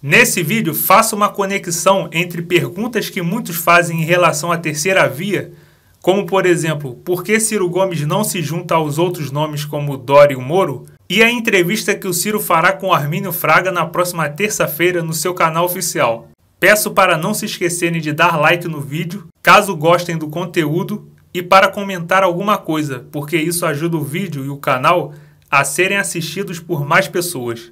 Nesse vídeo, faço uma conexão entre perguntas que muitos fazem em relação à terceira via, como, por exemplo, por que Ciro Gomes não se junta aos outros nomes como Dória e Moro, e a entrevista que o Ciro fará com Armínio Fraga na próxima terça-feira no seu canal oficial. Peço para não se esquecerem de dar like no vídeo, caso gostem do conteúdo, e para comentar alguma coisa, porque isso ajuda o vídeo e o canal a serem assistidos por mais pessoas.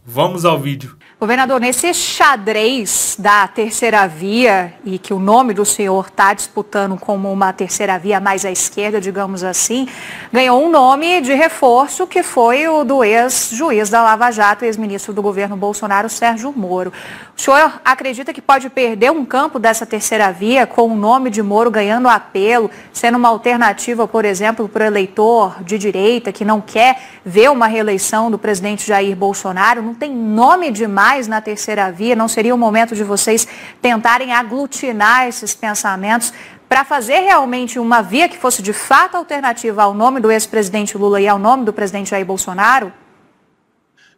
Vamos ao vídeo. Governador, nesse xadrez da terceira via, e que o nome do senhor está disputando como uma terceira via mais à esquerda, digamos assim, ganhou um nome de reforço que foi o do ex-juiz da Lava Jato, ex-ministro do governo Bolsonaro, Sérgio Moro. O senhor acredita que pode perder um campo dessa terceira via com o nome de Moro ganhando apelo, sendo uma alternativa, por exemplo, para o eleitor de direita que não quer ver uma reeleição do presidente Jair Bolsonaro? Não tem nome demais na terceira via? Não seria o momento de vocês tentarem aglutinar esses pensamentos para fazer realmente uma via que fosse de fato alternativa ao nome do ex-presidente Lula e ao nome do presidente Jair Bolsonaro?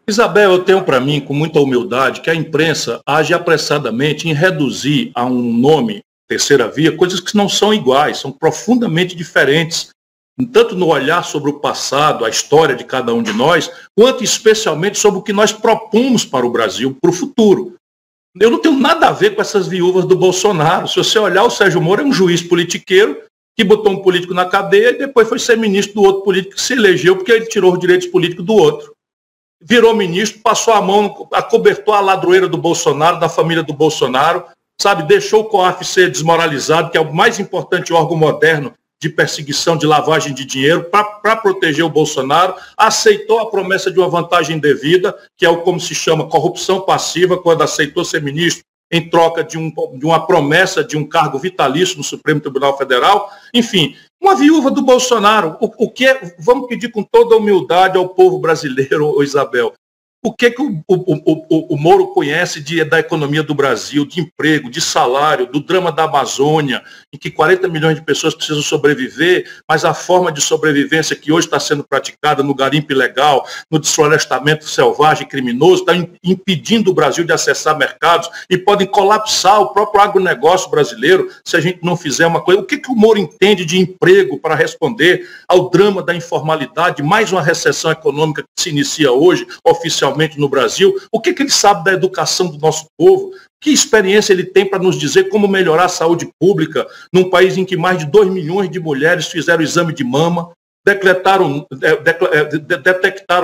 Isabel, eu tenho para mim, com muita humildade, que a imprensa age apressadamente em reduzir a um nome, terceira via, coisas que não são iguais, são profundamente diferentes, tanto no olhar sobre o passado, a história de cada um de nós, quanto especialmente sobre o que nós propomos para o Brasil, para o futuro. Eu não tenho nada a ver com essas viúvas do Bolsonaro. Se você olhar, o Sérgio Moro é um juiz politiqueiro que botou um político na cadeia e depois foi ser ministro do outro político que se elegeu porque ele tirou os direitos políticos do outro. Virou ministro, passou a mão, acobertou a ladroeira do Bolsonaro, da família do Bolsonaro, sabe, deixou o COAF ser desmoralizado, que é o mais importante órgão moderno de perseguição, de lavagem de dinheiro, para proteger o Bolsonaro, aceitou a promessa de uma vantagem devida, que é o como se chama corrupção passiva, quando aceitou ser ministro em troca de uma promessa de um cargo vitalício no Supremo Tribunal Federal. Enfim, uma viúva do Bolsonaro. O que é, vamos pedir com toda a humildade ao povo brasileiro, Isabel, o que o Moro conhece da economia do Brasil, de emprego, de salário, do drama da Amazônia, em que 40 milhões de pessoas precisam sobreviver, mas a forma de sobrevivência que hoje está sendo praticada no garimpo ilegal, no desflorestamento selvagem e criminoso, está impedindo o Brasil de acessar mercados e podem colapsar o próprio agronegócio brasileiro se a gente não fizer uma coisa. O que o Moro entende de emprego para responder ao drama da informalidade, mais uma recessão econômica que se inicia hoje, oficialmente no Brasil? O que ele sabe da educação do nosso povo? Que experiência ele tem para nos dizer como melhorar a saúde pública num país em que mais de 2 milhões de mulheres fizeram exame de mama, detectaram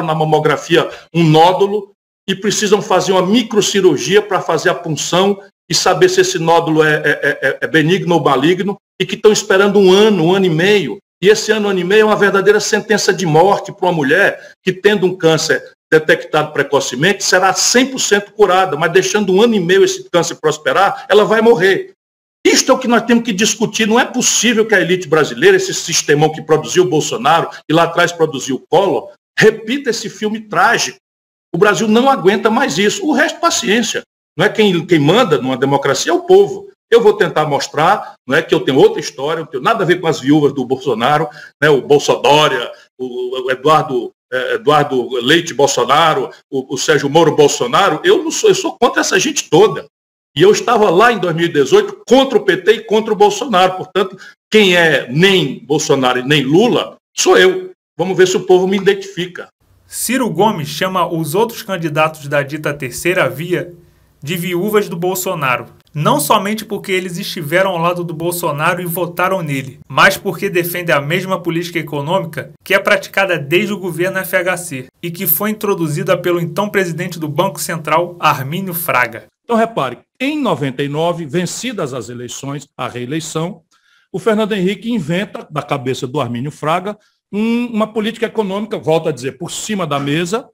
na mamografia um nódulo e precisam fazer uma microcirurgia para fazer a punção e saber se esse nódulo é benigno ou maligno, e que estão esperando um ano e meio. E esse ano e meio é uma verdadeira sentença de morte para uma mulher que, tendo um câncer detectado precocemente, será 100% curada, mas deixando 1 ano e meio esse câncer prosperar, ela vai morrer. Isto é o que nós temos que discutir. Não é possível que a elite brasileira, esse sistemão que produziu o Bolsonaro e lá atrás produziu o Collor, repita esse filme trágico. O Brasil não aguenta mais isso. O resto, paciência. Não é quem manda numa democracia, é o povo. Eu vou tentar mostrar, não é, que eu tenho outra história, não tenho nada a ver com as viúvas do Bolsonaro, né, o Bolsodória, o Eduardo Leite Bolsonaro, o Sérgio Moro Bolsonaro. Eu sou contra essa gente toda. E eu estava lá em 2018 contra o PT e contra o Bolsonaro. Portanto, quem é nem Bolsonaro e nem Lula, sou eu. Vamos ver se o povo me identifica. Ciro Gomes chama os outros candidatos da dita terceira via de viúvas do Bolsonaro. Não somente porque eles estiveram ao lado do Bolsonaro e votaram nele, mas porque defendem a mesma política econômica que é praticada desde o governo FHC e que foi introduzida pelo então presidente do Banco Central, Armínio Fraga. Então, repare, em 99, vencidas as eleições, a reeleição, o Fernando Henrique inventa, da cabeça do Armínio Fraga, uma política econômica, volto a dizer, por cima da mesa,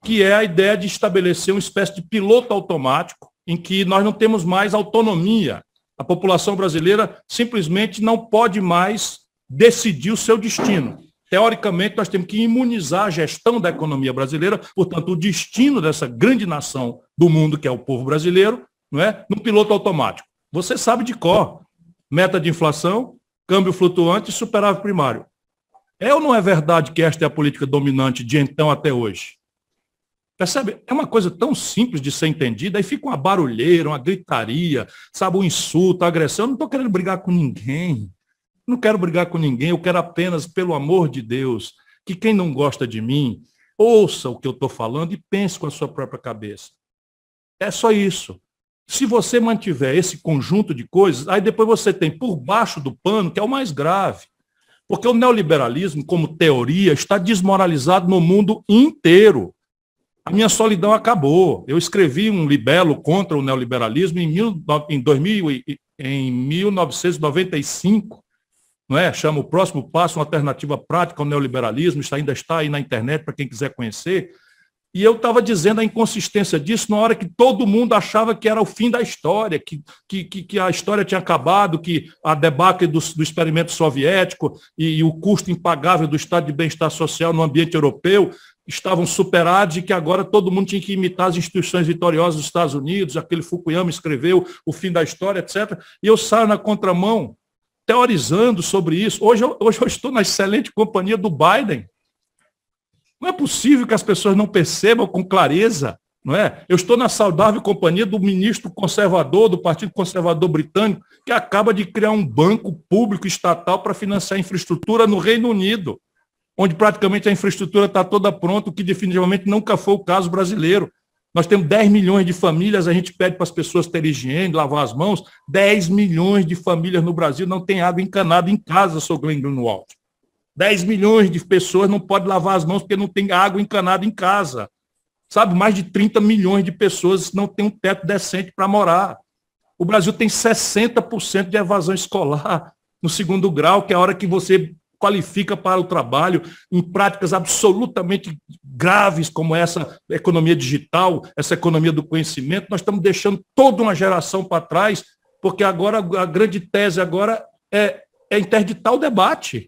que é a ideia de estabelecer uma espécie de piloto automático, em que nós não temos mais autonomia. A população brasileira simplesmente não pode mais decidir o seu destino. Teoricamente, nós temos que imunizar a gestão da economia brasileira, portanto, o destino dessa grande nação do mundo, que é o povo brasileiro, não é, no piloto automático. Você sabe de cor. Meta de inflação, câmbio flutuante e superávit primário. É ou não é verdade que esta é a política dominante de então até hoje? Percebe? É uma coisa tão simples de ser entendida, aí fica uma barulheira, uma gritaria, sabe, um insulto, a agressão. Eu não estou querendo brigar com ninguém. Não quero brigar com ninguém, eu quero apenas, pelo amor de Deus, que quem não gosta de mim, ouça o que eu estou falando e pense com a sua própria cabeça. É só isso. Se você mantiver esse conjunto de coisas, aí depois você tem por baixo do pano, que é o mais grave. Porque o neoliberalismo, como teoria, está desmoralizado no mundo inteiro. A minha solidão acabou. Eu escrevi um libelo contra o neoliberalismo em 1995, não é? Chama O Próximo Passo, uma alternativa prática ao neoliberalismo, isso ainda está aí na internet para quem quiser conhecer. E eu estava dizendo a inconsistência disso na hora que todo mundo achava que era o fim da história, que a história tinha acabado, que a debacle do experimento soviético e o custo impagável do estado de bem-estar social no ambiente europeu estavam superados e que agora todo mundo tinha que imitar as instituições vitoriosas dos Estados Unidos, aquele Fukuyama escreveu o fim da história, etc. E eu saio na contramão, teorizando sobre isso. Hoje eu estou na excelente companhia do Biden. Não é possível que as pessoas não percebam com clareza, não é? Eu estou na saudável companhia do ministro conservador, do Partido Conservador Britânico, que acaba de criar um banco público estatal para financiar a infraestrutura no Reino Unido, onde praticamente a infraestrutura está toda pronta, o que definitivamente nunca foi o caso brasileiro. Nós temos 10 milhões de famílias, a gente pede para as pessoas terem higiene, lavar as mãos. 10 milhões de famílias no Brasil não têm água encanada em casa, sou Glenn Greenwald. 10 milhões de pessoas não podem lavar as mãos porque não tem água encanada em casa. Sabe, mais de 30 milhões de pessoas não têm um teto decente para morar. O Brasil tem 60% de evasão escolar no segundo grau, que é a hora que você qualifica para o trabalho em práticas absolutamente graves como essa economia digital, essa economia do conhecimento. Nós estamos deixando toda uma geração para trás, porque agora a grande tese agora é interditar o debate.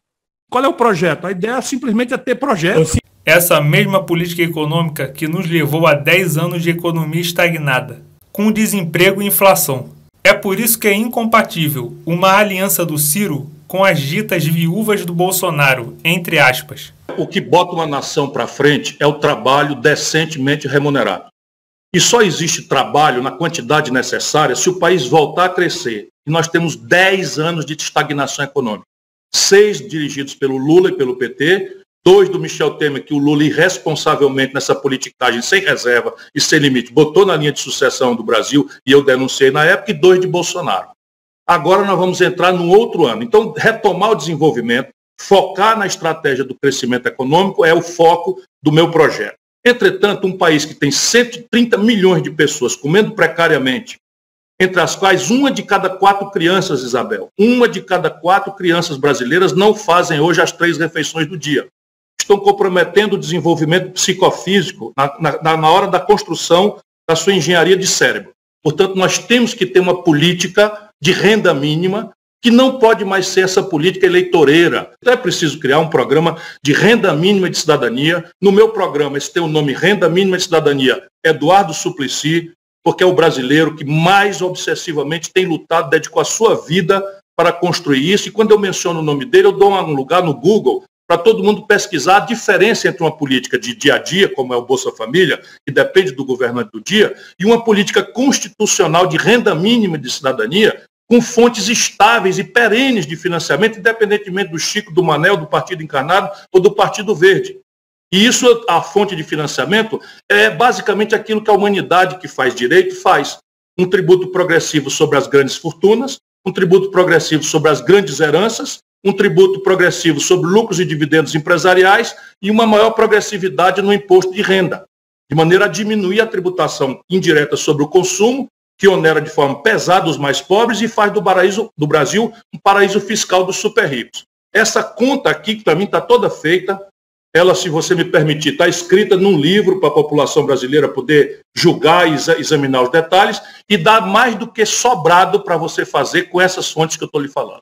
Qual é o projeto? A ideia simplesmente é ter projeto. Essa mesma política econômica que nos levou a 10 anos de economia estagnada, com desemprego e inflação. É por isso que é incompatível uma aliança do Ciro com as ditas viúvas do Bolsonaro, entre aspas. O que bota uma nação para frente é o trabalho decentemente remunerado. E só existe trabalho na quantidade necessária se o país voltar a crescer. E nós temos 10 anos de estagnação econômica. 6 dirigidos pelo Lula e pelo PT, 2 do Michel Temer, que o Lula irresponsavelmente nessa politicagem sem reserva e sem limite botou na linha de sucessão do Brasil, e eu denunciei na época, e 2 de Bolsonaro. Agora nós vamos entrar num outro ano. Então, retomar o desenvolvimento, focar na estratégia do crescimento econômico é o foco do meu projeto. Entretanto, um país que tem 130 milhões de pessoas comendo precariamente, entre as quais 1 de cada 4 crianças, Isabel, 1 de cada 4 crianças brasileiras não fazem hoje as 3 refeições do dia. Estão comprometendo o desenvolvimento psicofísico na hora da construção da sua engenharia de cérebro. Portanto, nós temos que ter uma política de renda mínima que não pode mais ser essa política eleitoreira. Então é preciso criar um programa de renda mínima de cidadania. No meu programa, esse tem o nome Renda Mínima de Cidadania, Eduardo Suplicy, porque é o brasileiro que mais obsessivamente tem lutado, dedicou a sua vida para construir isso. E quando eu menciono o nome dele, eu dou um lugar no Google para todo mundo pesquisar a diferença entre uma política de dia a dia, como é o Bolsa Família, que depende do governante do dia, e uma política constitucional de renda mínima de cidadania, com fontes estáveis e perenes de financiamento, independentemente do Chico, do Manel, do Partido Encarnado ou do Partido Verde. E isso, a fonte de financiamento, é basicamente aquilo que a humanidade que faz direito faz. Um tributo progressivo sobre as grandes fortunas, um tributo progressivo sobre as grandes heranças, um tributo progressivo sobre lucros e dividendos empresariais e uma maior progressividade no imposto de renda, de maneira a diminuir a tributação indireta sobre o consumo, que onera de forma pesada os mais pobres e faz do Brasil um paraíso fiscal dos super ricos. Essa conta aqui, que para mim está toda feita, ela, se você me permitir, está escrita num livro para a população brasileira poder julgar e examinar os detalhes, e dá mais do que sobrado para você fazer com essas fontes que eu estou lhe falando.